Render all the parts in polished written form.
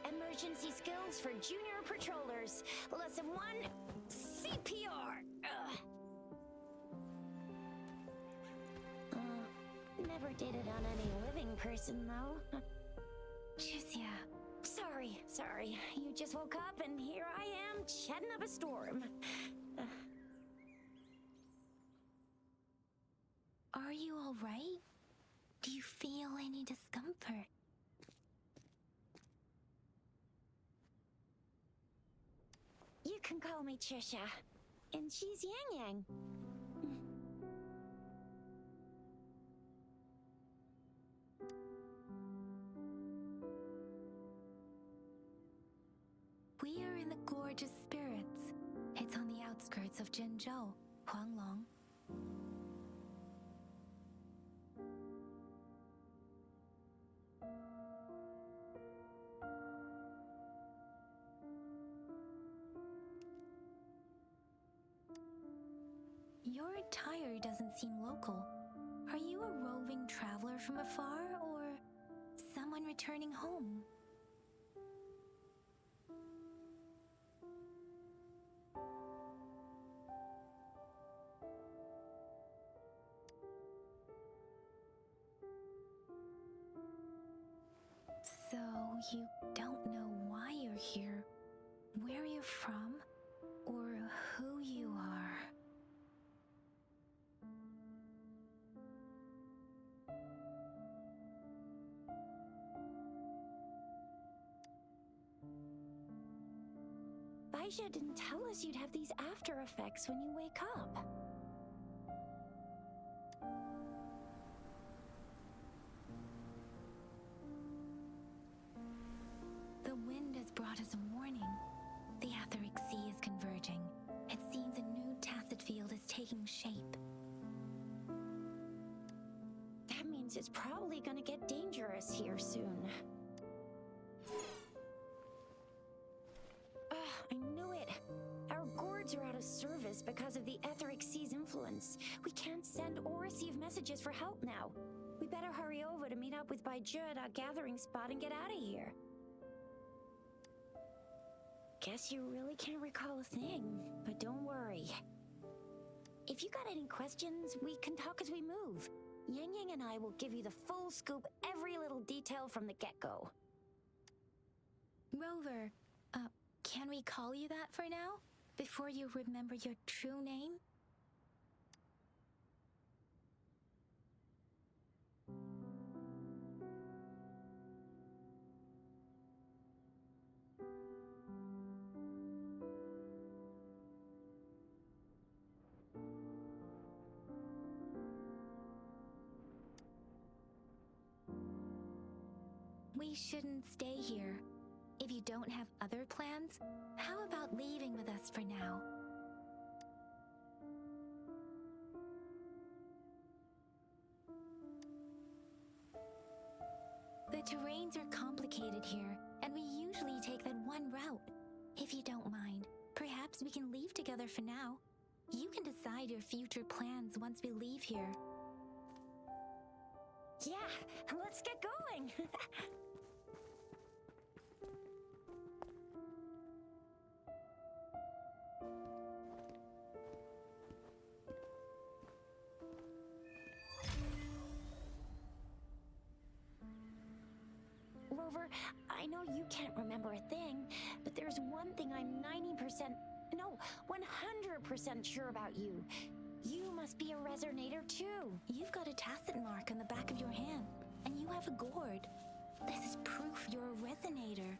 Emergency skills for junior patrollers. Lesson 1, CPR. Never did it on any living person, though. Juicia. Sorry. You just woke up, and here I am, chatting up a storm. Are you all right? Do you feel any discomfort? You can call me Trisha, and she's Yang Yang. We are in the Gorgeous Spirits. It's on the outskirts of Zhenzhou, Huanglong. Your attire doesn't seem local. Are you a roving traveler from afar, or someone returning home? So, you don't know why you're here, where you're from, or who you are. Baisha didn't tell us you'd have these after effects when you wake up. The wind has brought us a warning. The etheric sea is converging. It seems a new tacit field is taking shape. That means it's probably gonna get dangerous here soon. I knew it. Our gourds are out of service because of the etheric sea's influence. We can't send or receive messages for help now. We better hurry over to meet up with Baiju at our gathering spot and get out of here. Guess you really can't recall a thing, but don't worry. If you got any questions, we can talk as we move. Yang Yang and I will give you the full scoop, every little detail from the get-go. Rover, Can we call you that for now? Before you remember your true name? We shouldn't stay here. If you don't have other plans, how about leaving with us for now? The terrains are complicated here, and we usually take that one route. If you don't mind, perhaps we can leave together for now. You can decide your future plans once we leave here. Yeah, let's get going. Rover, I know you can't remember a thing, but there's one thing I'm 90%, no, 100% sure about you. You must be a resonator too. You've got a tacit mark on the back of your hand, and you have a gourd. This is proof you're a resonator.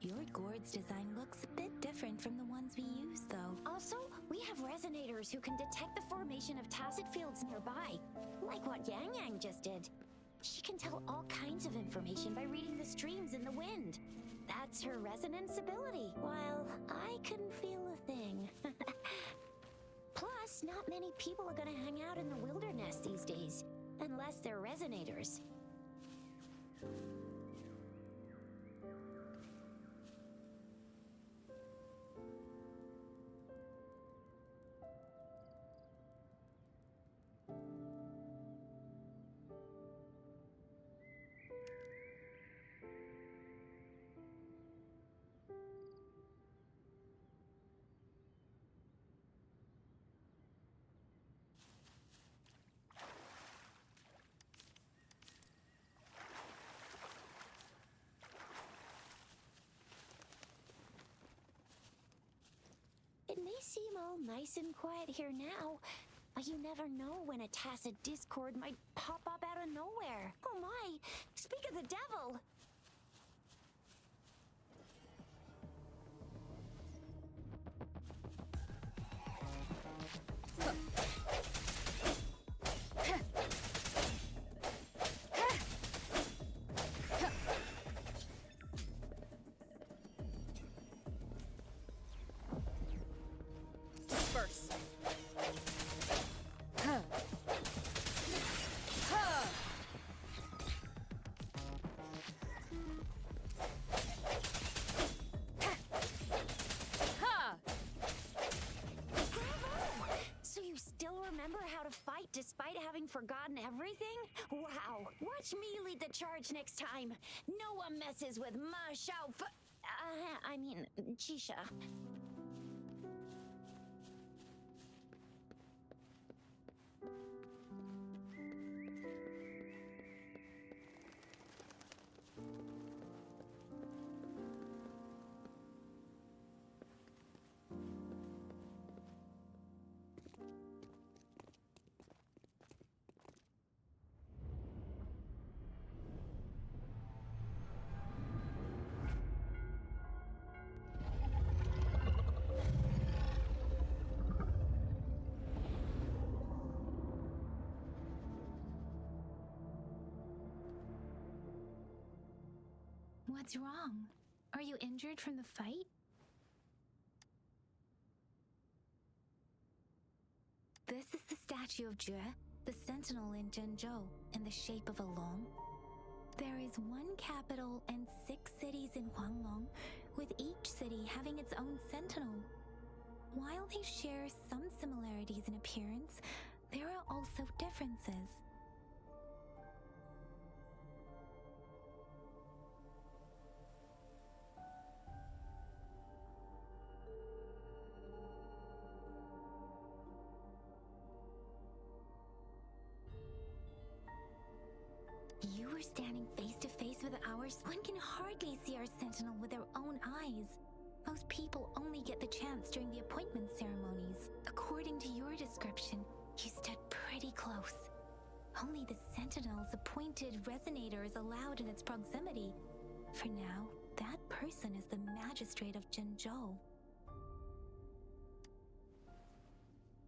Your gourd's design looks a bit different from the ones we use, though. Also, we have resonators who can detect the formation of tacit fields nearby, like what Yang Yang just did. She can tell all kinds of information by reading the streams in the wind. That's her resonance ability, while I couldn't feel a thing. Plus, not many people are gonna hang out in the wilderness these days, unless they're resonators. It may seem all nice and quiet here now, but you never know when a tacit discord might pop up out of nowhere. Oh my! Speak of the devil! Disperse. So you still remember how to fight despite having forgotten everything? Wow! Watch me lead the charge next time. No one messes with Ma Xiao I mean, Chisha. What's wrong? Are you injured from the fight? This is the statue of Jue, the sentinel in Zhenzhou, in the shape of a long. There is one capital and 6 cities in Huanglong, with each city having its own sentinel. While they share some similarities in appearance, there are also differences. You were standing face to face with ours. One can hardly see our sentinel with their own eyes. Most people only get the chance during the appointment ceremonies. According to your description, you stood pretty close. Only the Sentinel's appointed resonator is allowed in its proximity. For now, that person is the magistrate of Zhenzhou.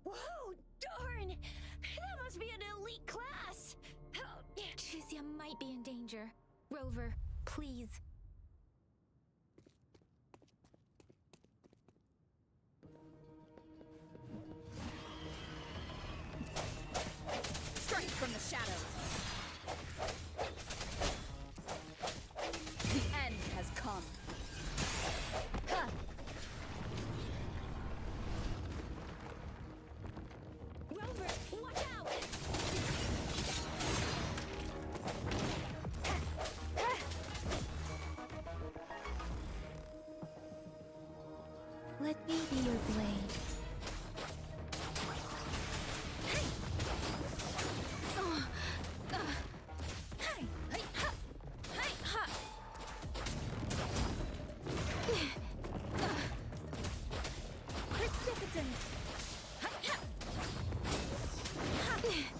Whoa, darn! That must be an elite class! Oh, Chixia might be in danger. Rover, please. Strike from the shadows. The end has come. Huh. Rover, watch out! Let me be your blade.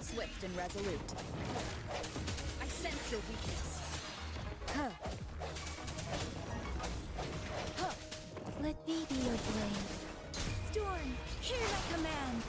Swift and resolute. I sense your weakness. Huh. Huh. Let me be your blade. Storm, hear my command.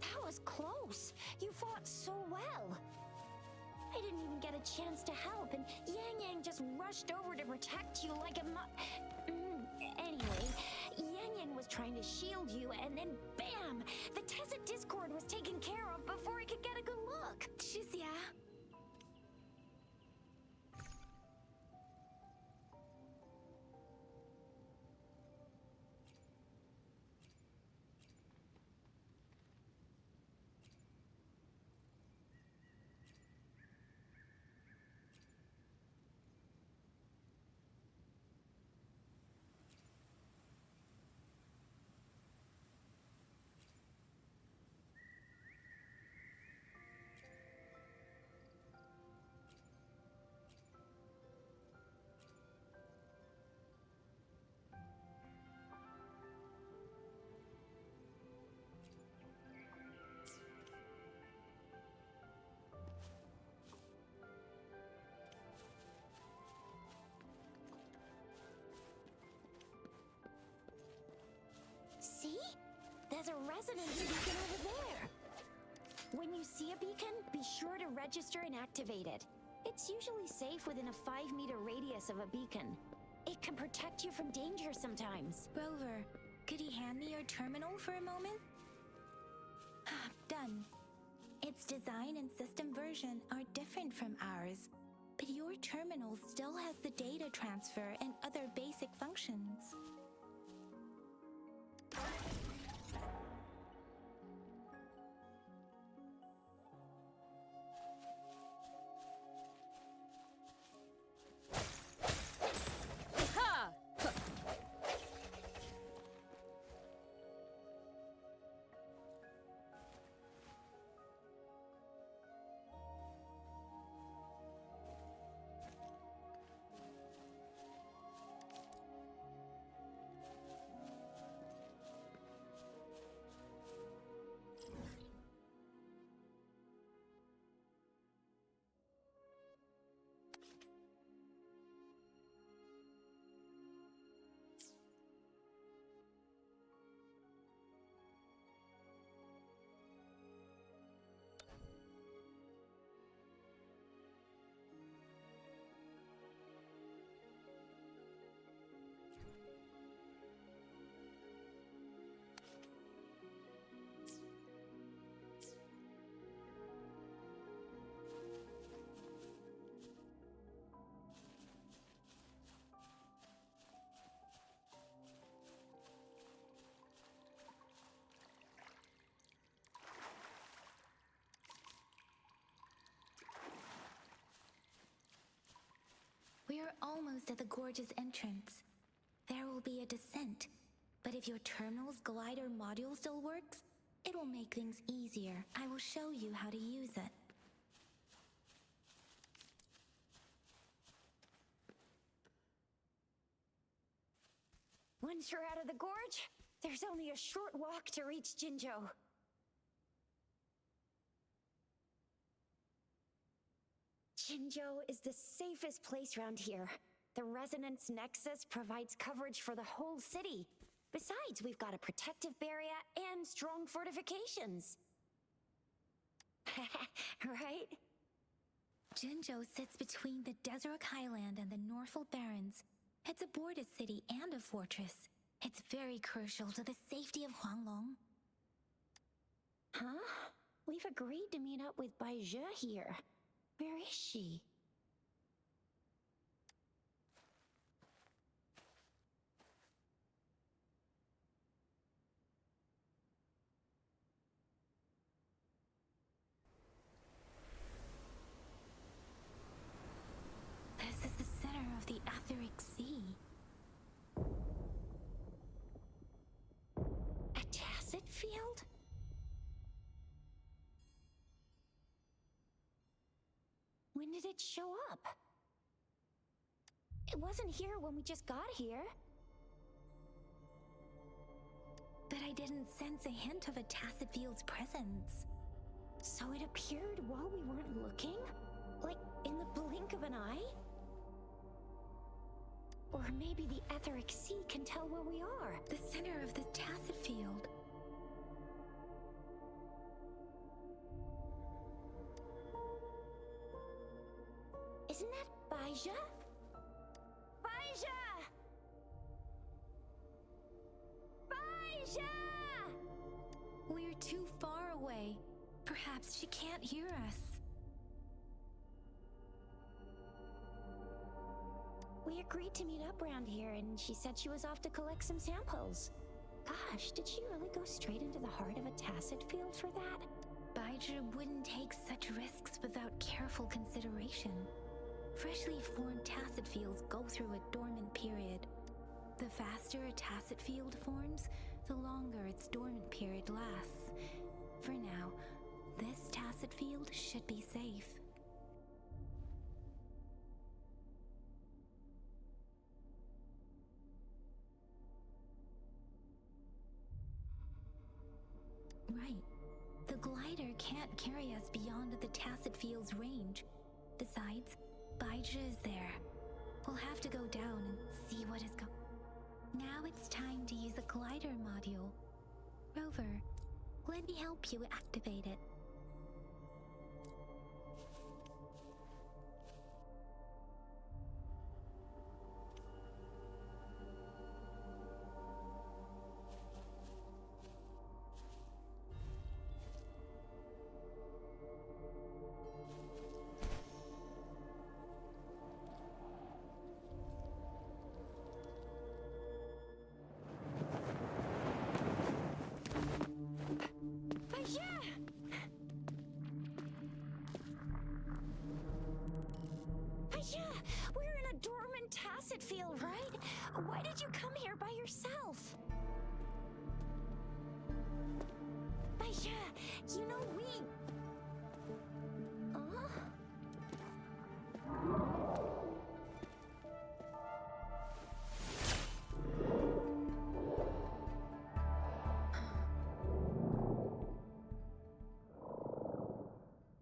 That was close. You fought so well. I didn't even get a chance to help, and Yang Yang just rushed over to protect you like a Anyway, Yang Yang was trying to shield you, and then bam! The Tessa Discord was taken care of before I could get a good look. Chixia. See? There's a resonance beacon over there. When you see a beacon, be sure to register and activate it. It's usually safe within a 5-meter radius of a beacon. It can protect you from danger sometimes. Rover, could you hand me your terminal for a moment? Done. Its design and system version are different from ours, but your terminal still has the data transfer and other basic functions. Ha! We are almost at the gorge's entrance. There will be a descent, but if your terminal's glider module still works, it will make things easier. I will show you how to use it. Once you're out of the gorge, there's only a short walk to reach Jinzhou. Jinzhou is the safest place around here. The Resonance Nexus provides coverage for the whole city. Besides, we've got a protective barrier and strong fortifications. Right? Jinzhou sits between the Desert Highland and the Northful Barrens. It's a border city and a fortress. It's very crucial to the safety of Huanglong. Huh? We've agreed to meet up with Baizhe here. Where is she? This is the center of the Etheric Sea. A tacit field? When did it show up? It wasn't here when we just got here. But I didn't sense a hint of a tacit field's presence. So it appeared while we weren't looking? Like in the blink of an eye? Or maybe the Etheric Sea can tell where we are. The center of the tacit field. Isn't that Baizhe? Baizhe! Baizhe! We're too far away. Perhaps she can't hear us. We agreed to meet up around here, and she said she was off to collect some samples. Gosh, did she really go straight into the heart of a tacit field for that? Baizhe wouldn't take such risks without careful consideration. Freshly formed tacit fields go through a dormant period. The faster a tacit field forms, the longer its dormant period lasts. For now, this tacit field should be safe. Right. The glider can't carry us beyond the tacit field's range. Besides, Baizhe is there. We'll have to go down and see what is Now it's time to use the glider module. Rover, let me help you activate it. Tacit field, right? Why did you come here by yourself? Baija, you know we...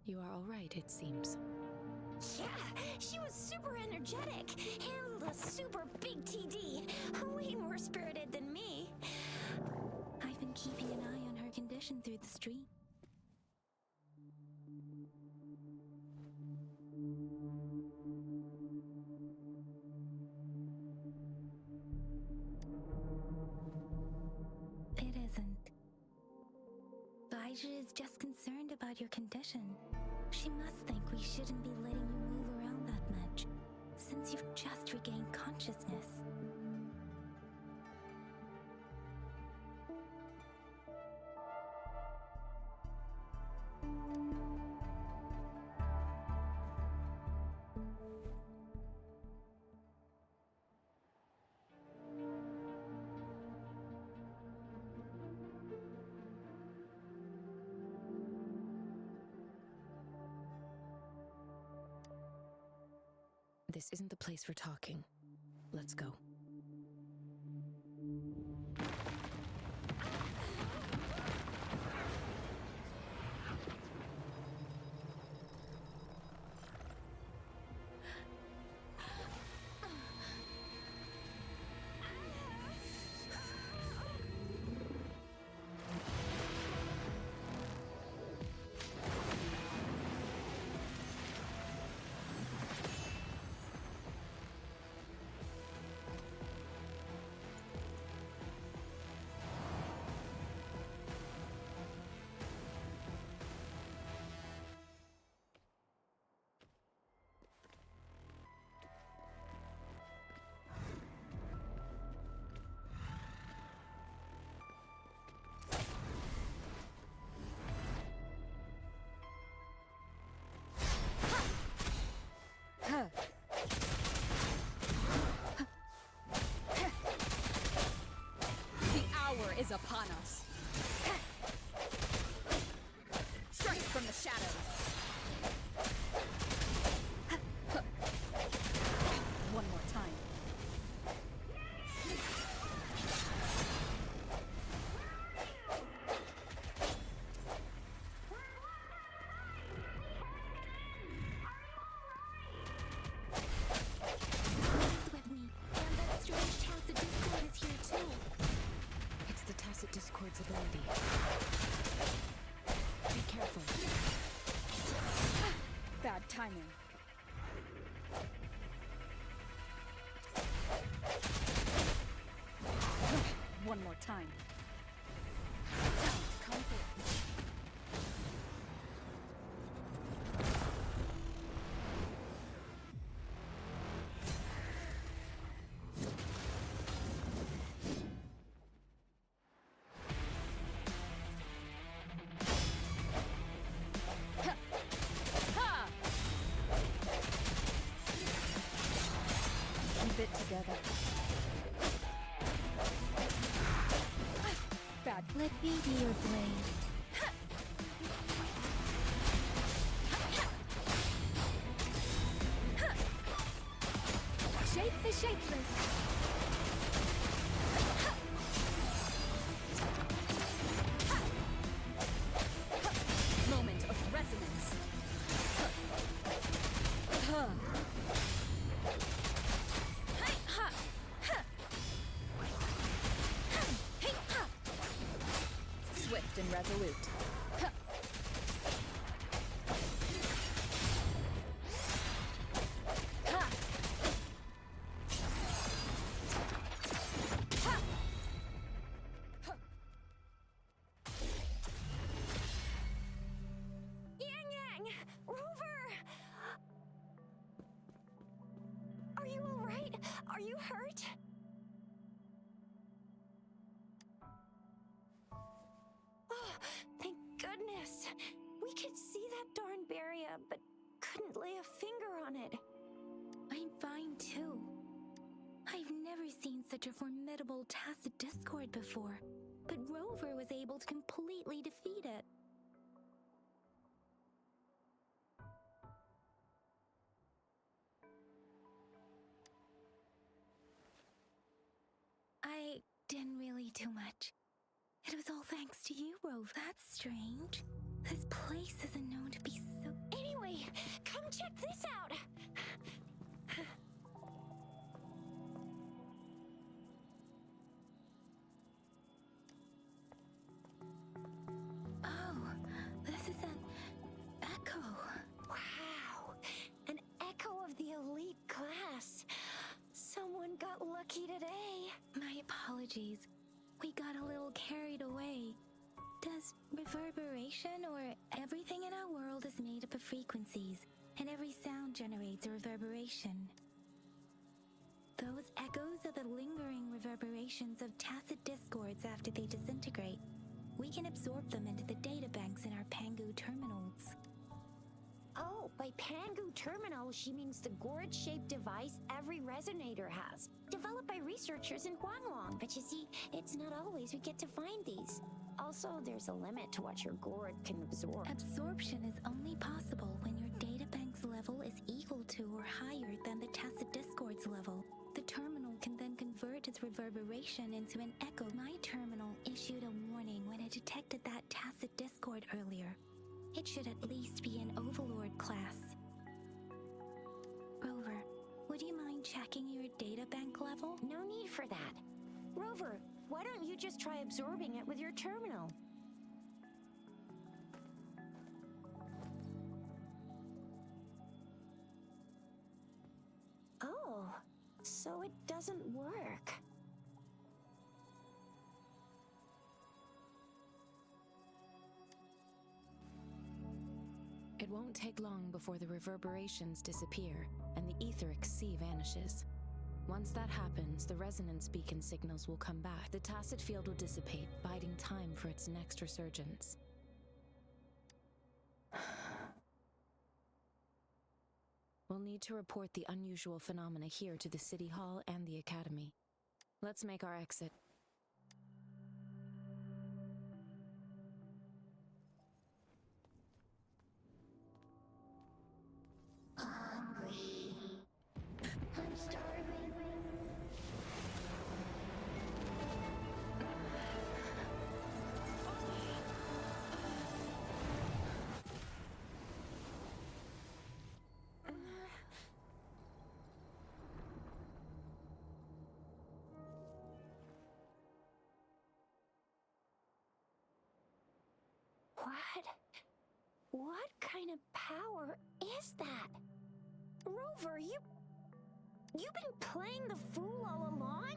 You are all right, it seems. Yeah, she was super energetic, handled a super big TD, way more spirited than me. I've been keeping an eye on her condition through the street. It isn't. Baija is just concerned about your condition. She must think we shouldn't be letting you move around that much, since you've just regained consciousness. This isn't the place for talking. Let's go. The hour is upon us. Strike from the shadows. One more time. With me, and that strange tacit discord is here too. It's the tacit discord's ability. Be careful. Bad timing. One more time. Comfort. Keep it together. Bad. Let me be your blade. Shake the shapeless. Moment of resonance. Swift and resolute. Yang Yang! Rover! Are you alright? Are you hurt? Oh, thank goodness. We could see that darn barrier, but couldn't lay a finger on it. I'm fine too. seen such a formidable tacit discord before, but Rover was able to completely defeat it. I didn't really do much. It was all thanks to you, Rover. That's strange. This place isn't known to be so... Anyway, come check this out! Oh, this is an echo. Wow! An echo of the elite class. Someone got lucky today. My apologies. We got a little carried away. Does reverberation or everything in our world is made up of frequencies, and every sound generates a reverberation? Those echoes are the lingering reverberations of tacit discords after they disintegrate. We can absorb them into the databanks in our Pangu terminals. Oh, by Pangu Terminal, she means the gourd-shaped device every resonator has, developed by researchers in Huanglong. But you see, it's not always we get to find these. Also, there's a limit to what your gourd can absorb. Absorption is only possible when your databank's level is equal to or higher than the tacit discord's level. The terminal can then convert its reverberation into an echo. My terminal issued a warning when it detected that tacit discord earlier. It should at least be an Overlord class. Rover, would you mind checking your databank level? No need for that. Rover, why don't you just try absorbing it with your terminal? Oh, so it doesn't work. It won't take long before the reverberations disappear and the etheric sea vanishes. Once that happens, the resonance beacon signals will come back. The tacit field will dissipate, biding time for its next resurgence. We'll need to report the unusual phenomena here to the City Hall and the Academy. Let's make our exit. I'm starving. What kind of power is that? Rover, you've been playing the fool all along?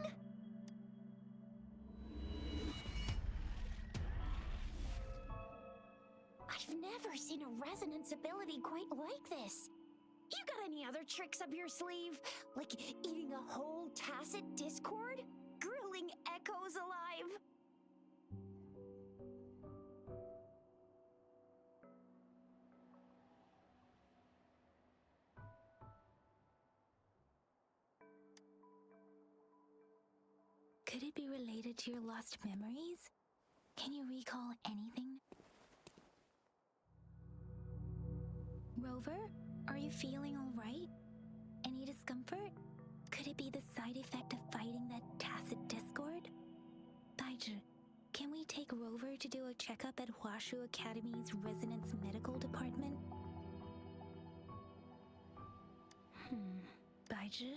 I've never seen a resonance ability quite like this. You got any other tricks up your sleeve? Like eating a whole tacit discord? Grilling echoes alive? Could it be related to your lost memories? Can you recall anything? Rover, are you feeling all right? Any discomfort? Could it be the side effect of fighting that tacit discord? Baizhi, can we take Rover to do a checkup at Huashu Academy's Resonance Medical Department? Baizhi?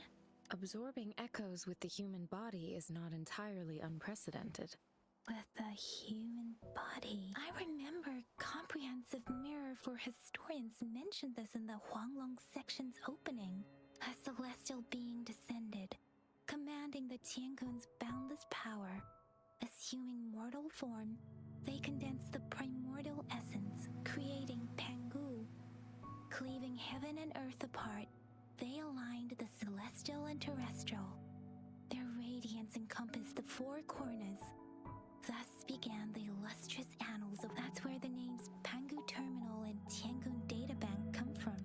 Absorbing echoes with the human body is not entirely unprecedented. With the human body. I remember Comprehensive Mirror for Historians mentioned this in the Huanglong section's opening. A celestial being descended, commanding the Tiankun's boundless power. Assuming mortal form, they condensed the primordial essence, creating Pangu. Cleaving heaven and earth apart, they aligned the celestial and terrestrial. Their radiance encompassed the four corners. Thus began the illustrious annals of... That's where the names Pangu Terminal and Tiangun Databank come from.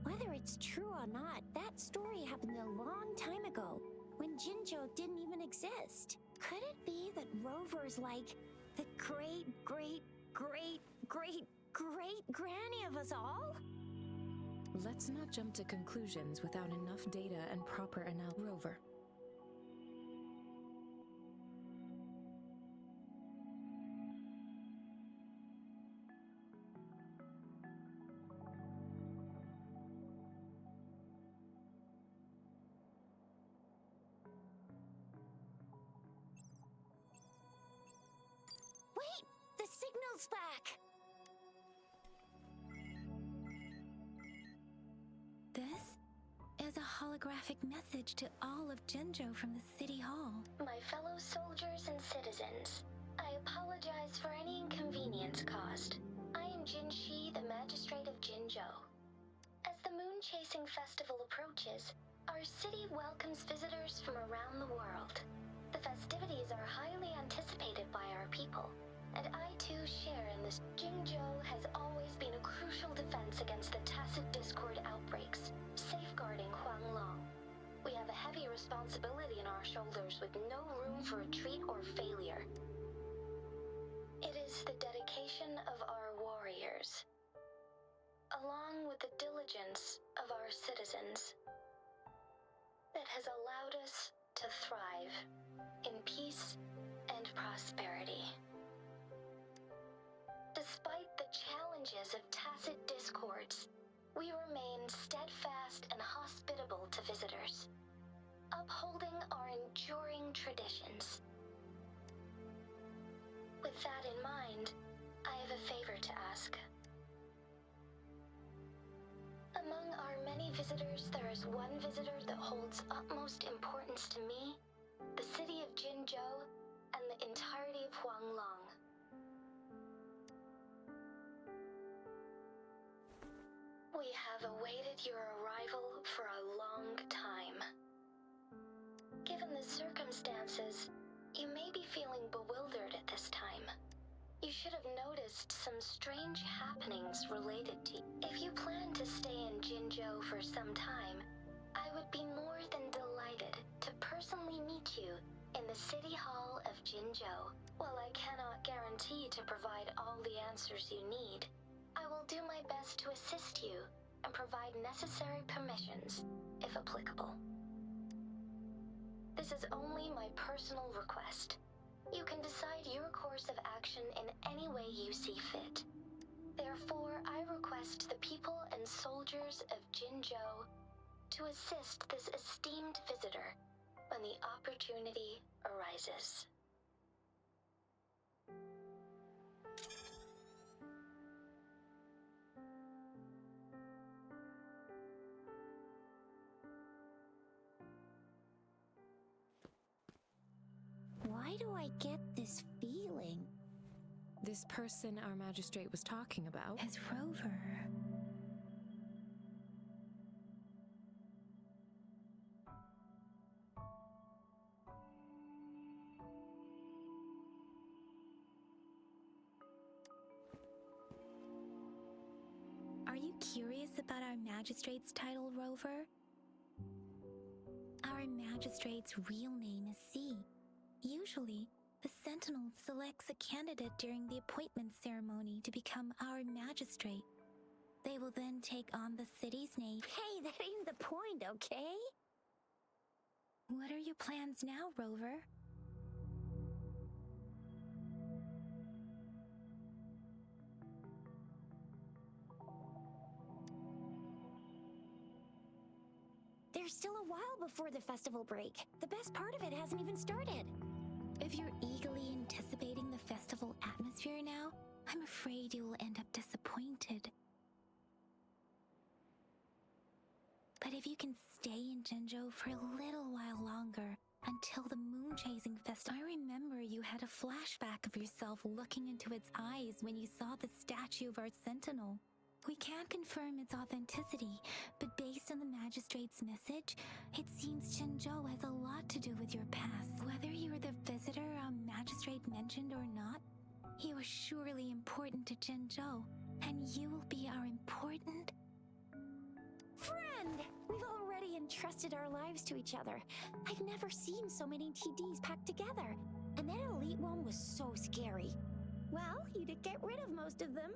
Whether it's true or not, that story happened a long time ago, when Jinzhou didn't even exist. Could it be that Rover's like the great, great, great, great, great granny of us all? Let's not jump to conclusions without enough data and proper analysis. Rover. Wait! The signal's back! This is a holographic message to all of Jinzhou from the City Hall. My fellow soldiers and citizens, I apologize for any inconvenience caused. I am Jin Shi, the Magistrate of Jinzhou. As the Moon Chasing Festival approaches, our city welcomes visitors from around the world. The festivities are highly anticipated by our people, and I too share in this. Jinzhou has always been a crucial defense against the tacit discord outbreaks, safeguarding Huanglong. We have a heavy responsibility on our shoulders with no room for retreat or failure. It is the dedication of our warriors, along with the diligence of our citizens, that has allowed us to thrive in peace and prosperity. Despite the challenges of tacit discords, we remain steadfast and hospitable to visitors, upholding our enduring traditions. With that in mind, I have a favor to ask. Among our many visitors, there is one visitor that holds utmost importance to me, the city of Jinzhou, and the entirety of Huanglong. We have awaited your arrival for a long time. Given the circumstances, you may be feeling bewildered at this time. You should have noticed some strange happenings related to you. If you plan to stay in Jinzhou for some time, I would be more than delighted to personally meet you in the City Hall of Jinzhou. While I cannot guarantee to provide all the answers you need, I will do my best to assist you and provide necessary permissions, if applicable. This is only my personal request. You can decide your course of action in any way you see fit. Therefore, I request the people and soldiers of Jinzhou to assist this esteemed visitor when the opportunity arises. Why do I get this feeling? This person our magistrate was talking about. As Rover. Are you curious about our magistrate's title, Rover? Our magistrate's real name is C. Usually, the Sentinel selects a candidate during the appointment ceremony to become our magistrate. They will then take on the city's name. Hey, that ain't the point, okay? What are your plans now, Rover? There's still a while before the festival break. The best part of it hasn't even started. If you're eagerly anticipating the festival atmosphere now, I'm afraid you will end up disappointed. But if you can stay in Jinzhou for a little while longer, until the moon chasing fest, I remember you had a flashback of yourself looking into its eyes when you saw the statue of our sentinel. We can't confirm its authenticity, but based on the magistrate's message, it seems Jinzhou has a lot to do with your past. Whether you are the visitor our magistrate mentioned or not, you are surely important to Jinzhou, and you will be our important Friend! We've already entrusted our lives to each other. I've never seen so many TDs packed together. And that elite one was so scary. Well, you did get rid of most of them.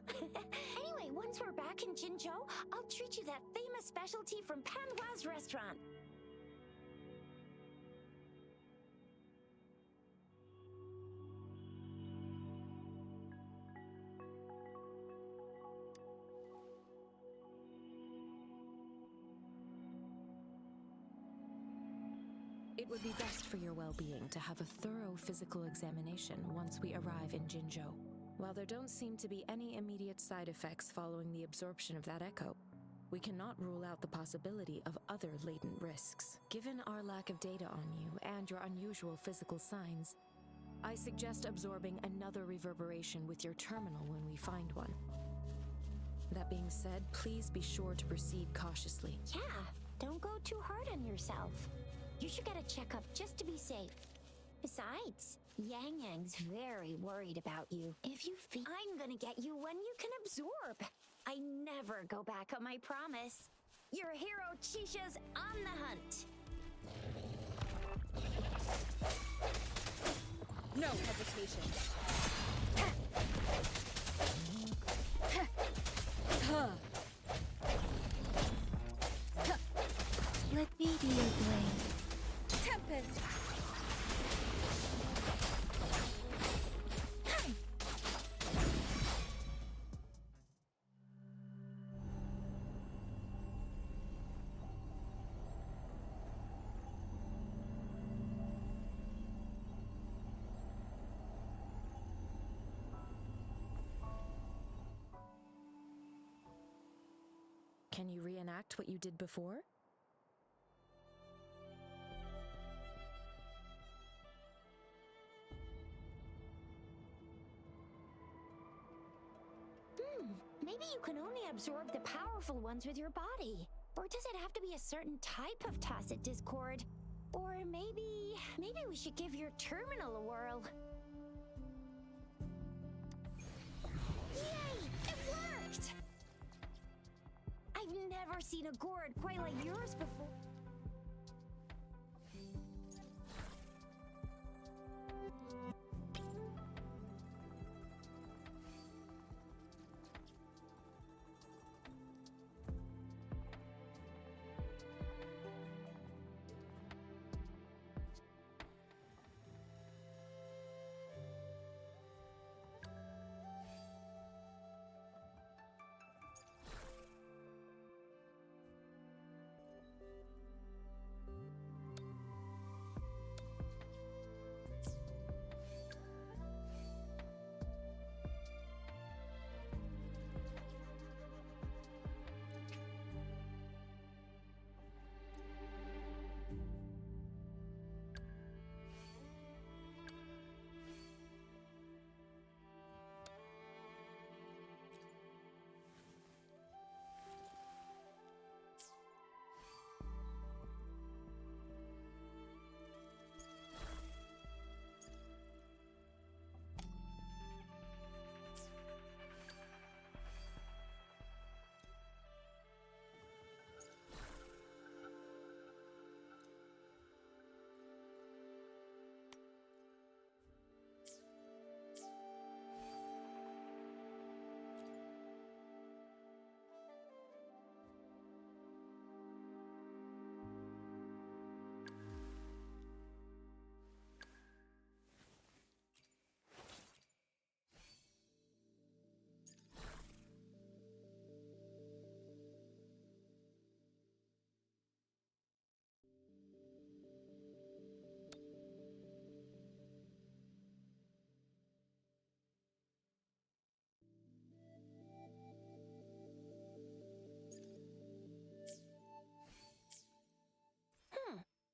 Anyway, once we're back in Jinzhou, I'll treat you that famous specialty from Panhua's restaurant. It would be best for your well-being to have a thorough physical examination once we arrive in Jinzhou. While there don't seem to be any immediate side effects following the absorption of that echo, we cannot rule out the possibility of other latent risks. Given our lack of data on you and your unusual physical signs, I suggest absorbing another reverberation with your terminal when we find one. That being said, please be sure to proceed cautiously. Yeah, don't go too hard on yourself. You should get a checkup just to be safe. Besides, Yang Yang's very worried about you. If you feel I'm gonna get you one you can absorb. I never go back on my promise. Your hero Chisha's on the hunt. No hesitation. Let me be your blade. Tempest! Can you reenact what you did before? Maybe you can only absorb the powerful ones with your body. Or does it have to be a certain type of tacit discord? Or maybe we should give your terminal a whirl. Yay! It worked! I've never seen a gourd quite like yours before.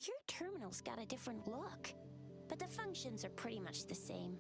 Your terminal's got a different look, but the functions are pretty much the same.